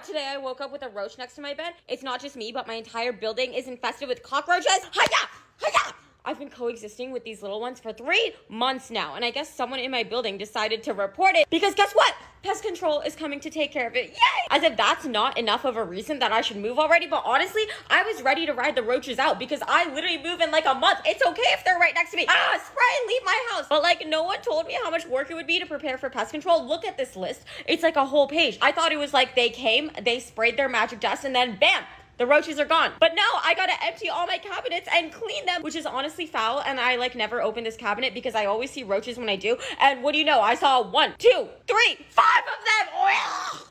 Today I woke up with a roach next to my bed. It's not just me, but my entire building is infested with cockroaches. Hiya! Hiya! I've been coexisting with these little ones for 3 months now, and I guess someone in my building decided to report it because guess what? Pest control is coming to take care of it. Yay! As if that's not enough of a reason that I should move already, but honestly, I was ready to ride the roaches out because I literally move in like a month. It's okay if they're right next to me. Spray and leave my house. But like, no one told me how much work it would be to prepare for pest control. Look at this list. It's like a whole page. I thought it was like they came, they sprayed their magic dust, and then bam! The roaches are gone. But no, I gotta empty all my cabinets and clean them, which is honestly foul. And I like never open this cabinet because I always see roaches when I do. And what do you know? I saw 1, 2, 3, 5 of them.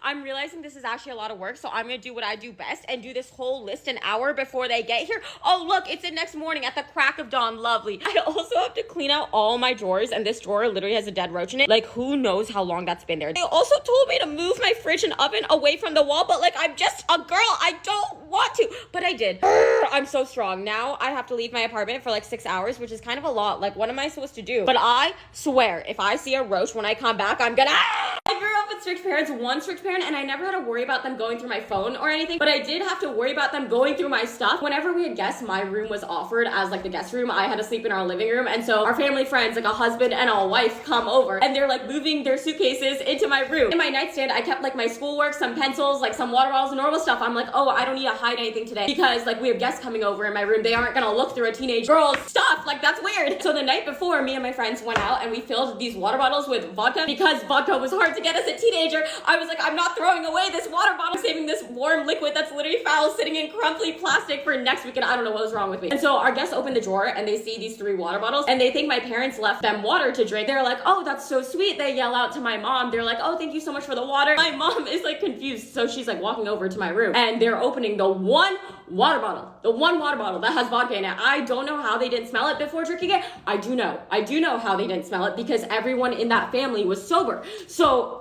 I'm realizing this is actually a lot of work. So I'm gonna do what I do best and do this whole list an hour before they get here. Oh, look, it's the next morning at the crack of dawn. Lovely. I also have to clean out all my drawers. And this drawer literally has a dead roach in it. Like, who knows how long that's been there. They also told me to move my fridge and oven away from the wall. But like, I'm just a girl. I don't want to, but I did. I'm so strong. Now I have to leave my apartment for like 6 hours, which is kind of a lot. Like, what am I supposed to do? But I swear, if I see a roach when I come back, I'm gonna... I grew up with strict parents, one strict parent, and I never had to worry about them going through my phone or anything, but I did have to worry about them going through my stuff. Whenever we had guests, my room was offered as like the guest room. I had to sleep in our living room, and so our family friends, like a husband and a wife, come over, and they're like moving their suitcases into my room. In my nightstand, I kept like my schoolwork, some pencils, like some water bottles, normal stuff. I'm like, oh, I don't need to hide anything today because like we have guests coming over in my room. They aren't gonna look through a teenage girl's stuff. Like, that's weird. So the night before, me and my friends went out and we filled these water bottles with vodka because vodka was hard to get as a teenager. I was like, I'm not throwing away this water bottle, saving this warm liquid that's literally foul sitting in crumbly plastic for next weekend. I don't know what was wrong with me. And so our guests open the drawer and they see these 3 water bottles and they think my parents left them water to drink. They're like, oh, that's so sweet. They yell out to my mom. They're like, oh, thank you so much for the water. My mom is like confused. So she's like walking over to my room and they're opening the one water bottle that has vodka in it. I don't know how they didn't smell it before drinking it. I do know how they didn't smell it because everyone in that family was sober. So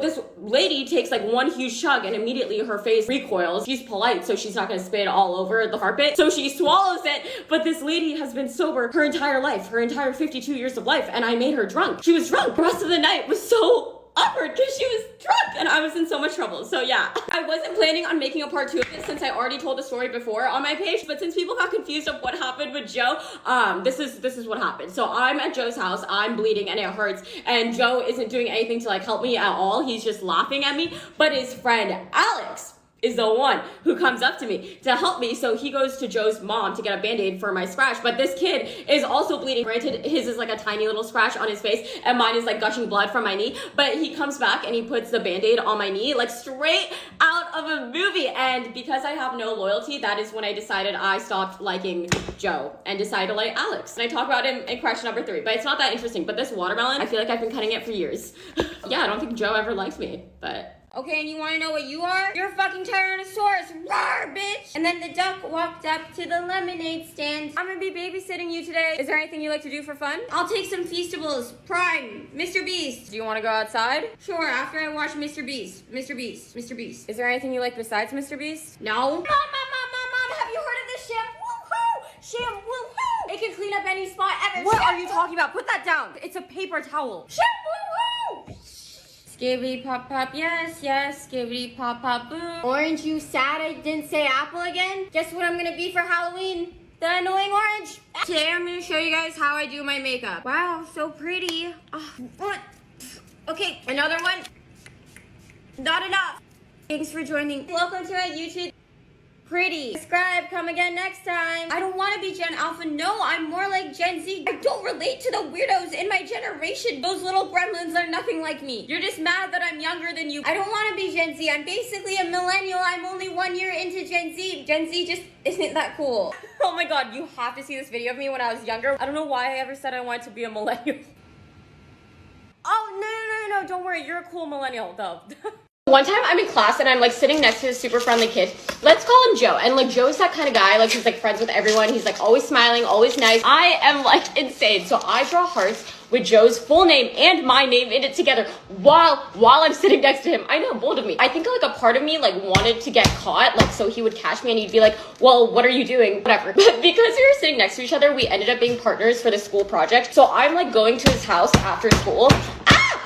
this lady takes like one huge chug and immediately her face recoils. She's polite, so she's not gonna spit all over the carpet. So she swallows it, but this lady has been sober her entire life, her entire 52 years of life, and I made her drunk. She was drunk. The rest of the night was so awkward because she was drunk and I was in so much trouble. So yeah, I wasn't planning on making a part 2 of this since I already told the story before on my page, but since people got confused of what happened with Joe, this is what happened. So I'm at Joe's house, I'm bleeding and it hurts, and Joe isn't doing anything to like help me at all. He's just laughing at me, but his friend Alex is the one who comes up to me to help me. So he goes to Joe's mom to get a band-aid for my scratch, but this kid is also bleeding. Granted, his is like a tiny little scratch on his face and mine is like gushing blood from my knee, but he comes back and he puts the band-aid on my knee like straight out of a movie. And because I have no loyalty, that is when I decided I stopped liking Joe and decided to like Alex. And I talk about him in correction number 3, but it's not that interesting. But this watermelon, I feel like I've been cutting it for years. Yeah, I don't think Joe ever liked me, but... Okay, and you wanna know what you are? You're a fucking Tyrannosaurus, roar, bitch! And then the duck walked up to the lemonade stand. I'm gonna be babysitting you today. Is there anything you like to do for fun? I'll take some Feastables, Prime, Mr. Beast. Do you want to go outside? Sure, after I watch Mr. Beast. Mr. Beast. Is there anything you like besides Mr. Beast? No. Mom, have you heard of this shampoo? Shampoo, it can clean up any spot ever. What are you talking about? Put that down. It's a paper towel. Shampoo! Skibbity pop pop, yes, skibbity pop pop, boom. Orange, you sad I didn't say apple again? Guess what I'm gonna be for Halloween? The annoying orange. Today I'm gonna show you guys how I do my makeup. Wow, so pretty. What? Okay, another one. Not enough. Thanks for joining. Welcome to my YouTube. Pretty. Subscribe, come again next time. I don't want to be Gen Alpha. No, I'm more like Gen Z. I don't relate to the weirdos in my generation. Those little gremlins are nothing like me. You're just mad that I'm younger than you. I don't want to be Gen Z. I'm basically a millennial. I'm only 1 year into Gen Z. Gen Z just isn't that cool. Oh my god, you have to see this video of me when I was younger. I don't know why I ever said I wanted to be a millennial. Oh, no, don't worry. You're a cool millennial, though. One time I'm in class and I'm like sitting next to this super friendly kid. Let's call him Joe. And like Joe's that kind of guy, like he's like friends with everyone. He's like always smiling, always nice. I am like insane. So I draw hearts with Joe's full name and my name in it together while I'm sitting next to him. I know, bold of me. I think like a part of me like wanted to get caught, like so he would catch me and he'd be like, well, what are you doing? Whatever. But because we were sitting next to each other, we ended up being partners for the school project. So I'm like going to his house after school.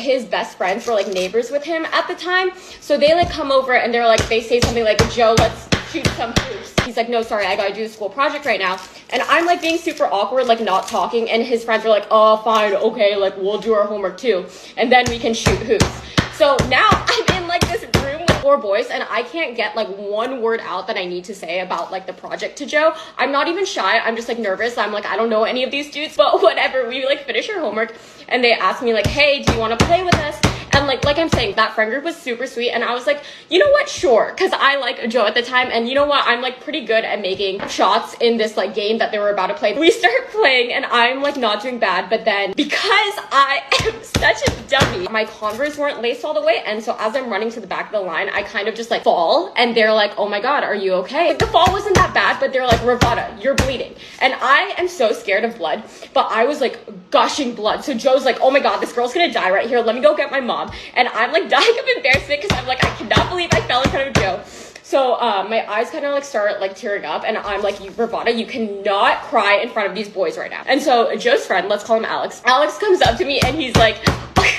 his best friends were like neighbors with him at the time. So they like come over and they're like, they say something like, Joe, let's shoot some hoops. He's like, no, sorry, I gotta do a school project right now. And I'm like being super awkward, like not talking. And his friends are like, oh, fine, okay, like we'll do our homework too. And then we can shoot hoops. So now I'm in like this room with 4 boys and I can't get like one word out that I need to say about like the project to Joe. I'm not even shy. I'm just like nervous. I'm like, I don't know any of these dudes, but whatever. We like finish our homework and they ask me like, hey, do you want to play with us? And like I'm saying, that friend group was super sweet. And I was like, you know what? Sure. Cause I like Joe at the time. And you know what? I'm like pretty good at making shots in this like game that they were about to play. We start playing and I'm like not doing bad. But then because I am such a dummy, my Converse weren't laced all the way. And so as I'm running to the back of the line, I kind of just like fall. And they're like, oh my God, are you okay? Like, the fall wasn't that bad, but they're like, Ravada, you're bleeding. And I am so scared of blood, but I was like gushing blood. So Joe's like, oh my God, this girl's gonna die right here. Let me go get my mom. And I'm like dying of embarrassment because I'm like, I cannot believe I fell in front of Joe. So my eyes kind of like start like tearing up and I'm like, Ravada, you cannot cry in front of these boys right now. And so Joe's friend, let's call him Alex. Alex comes up to me and he's like,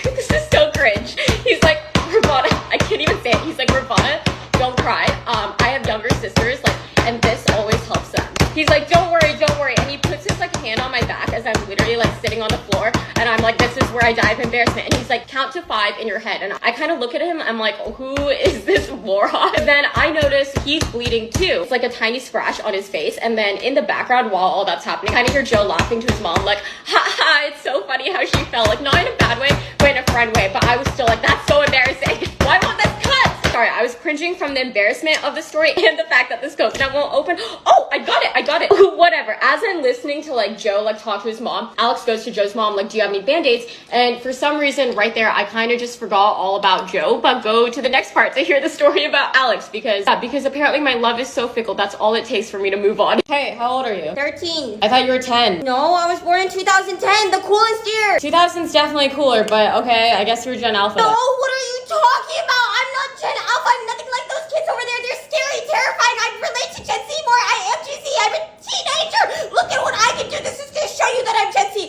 this is so cringe. He's like, Ravada, I can't even say it. He's like, Ravada, don't cry. I have younger sisters, like, and this always helps them. He's like, don't worry, don't worry. And he puts his like hand on my back as I'm literally like sitting on the floor. And I'm like, this is where I die of embarrassment. And he's like, count to 5 in your head. And I kind of look at him. I'm like, who is this moron? And then I notice he's bleeding too. It's like a tiny scratch on his face. And then in the background while all that's happening, I kind of hear Joe laughing to his mom like, ha ha, it's so funny how she fell. Like not in a bad way, but in a friend way. But I was still like, that's so embarrassing. Why won't this cut? Sorry, I was cringing from the embarrassment of the story and the fact that this coconut won't open. Oh, I got it. Whatever. As I'm listening to like Joe like talk to his mom, Alex goes to Joe's mom like, do you have any band-aids? And for some reason right there, I kind of just forgot all about Joe, but go to the next part to hear the story about Alex because apparently my love is so fickle. That's all it takes for me to move on. Hey, how old are you? 13. I thought you were 10. No, I was born in 2010, the coolest year. 2000's definitely cooler, but okay, I guess you're Gen Alpha. No, what are you talking about? I'm not Gen Alpha. I'm nothing like those kids over there. They're scary, terrifying. I relate to Gen Z more. I am Gen Z. I'm a teenager. Look at what I can do. This is going to show you that I'm Gen Z.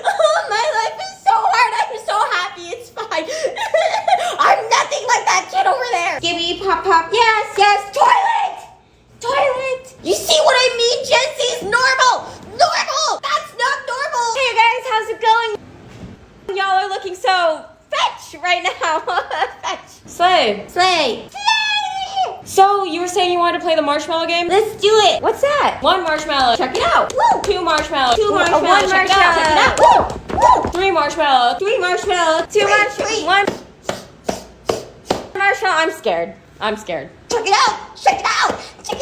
Oh, my life is so hard. I'm so happy. It's fine. I'm nothing like that kid over there. Gimme pop pop. Yes. Toilet. You see what I mean? Gen Z is normal. That's not normal. Hey guys, how's it going? Y'all are looking so fetch right now. Fetch. Slay. So you were saying you wanted to play the marshmallow game? Let's do it. What's that? 1 marshmallow. Check it out. Woo. 2 marshmallows. 2 marshmallows. 1 Check marshmallow. it out. Woo. 3 marshmallows. 3 marshmallows. 2 Three. marshmallows. 1 marshmallow. I'm scared. Check it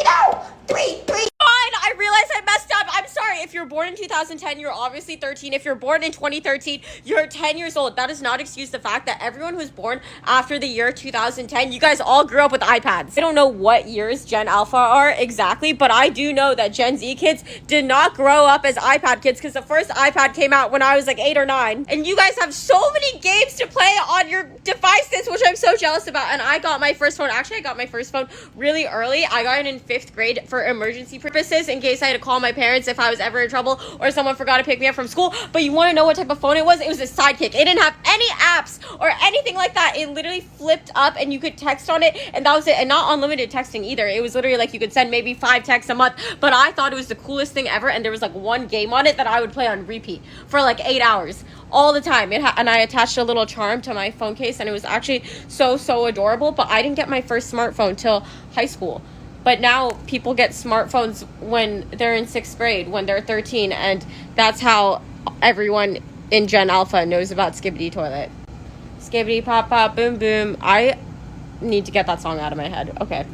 out. 3. Fine, I realize I messed up. I'm sorry. If you're born in 2010, you're obviously 13. If you're born in 2013, you're 10 years old. That does not excuse the fact that everyone who's born after the year 2010, you guys all grew up with iPads. I don't know what years Gen Alpha are exactly, but I do know that Gen Z kids did not grow up as iPad kids because the first iPad came out when I was like 8 or 9. And you guys have so many games to play on your devices, which I'm so jealous about. And I got my first phone. Actually, I got my first phone really early. I got it in 5th grade for emergency purposes in case I had to call my parents if I was ever in trouble or someone forgot to pick me up from school. But you want to know what type of phone it was? It was a Sidekick. It didn't have any apps or anything like that. It literally flipped up and you could text on it and that was it. And not unlimited texting either. It was literally like you could send maybe 5 texts a month. But I thought it was the coolest thing ever. And there was like 1 game on it that I would play on repeat for like 8 hours all the time. And I attached a little charm to my phone case and it was actually so adorable. But I didn't get my first smartphone till high school. But now people get smartphones when they're in 6th grade, when they're 13, and that's how everyone in Gen Alpha knows about Skibbity Toilet. Skibbity pop pop boom boom. I need to get that song out of my head. Okay.